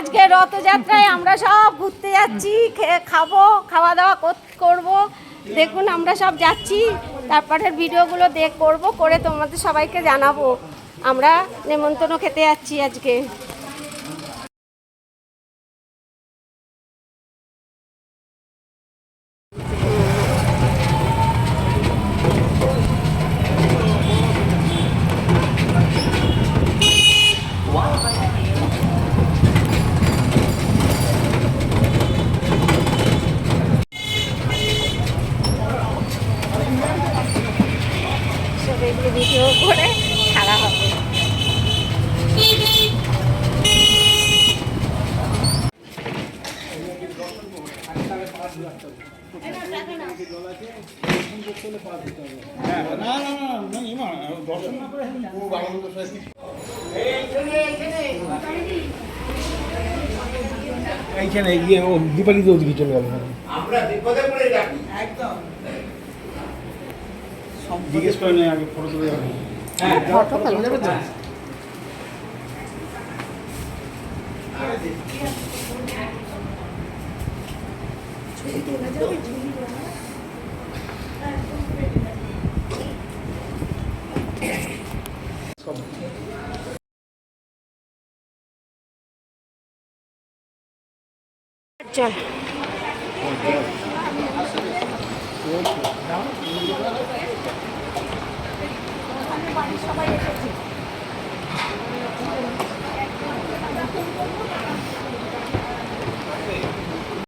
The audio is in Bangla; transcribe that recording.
আজকে রথযাত্রায় আমরা সব ঘুরতে যাচ্ছি, খাবো, খাওয়া দাওয়া করবো। দেখুন আমরা সব যাচ্ছি, তারপরের ভিডিওগুলো করবো, করে তোমাদের সবাইকে জানাবো। আমরা নেমন্তন্ন খেতে যাচ্ছি আজকে। ভিডিও করে ছাড়া হবে। এইখানে গিয়ে ও দীপালি তো ওদিকে চলে গেল। আমরা বিপদে পড়ে যাবি একদম। জিজ্ঞেস করে নেই আগে ফটো তুলে যাবে। হ্যাঁ ফটো তুলে যাবে তো। চল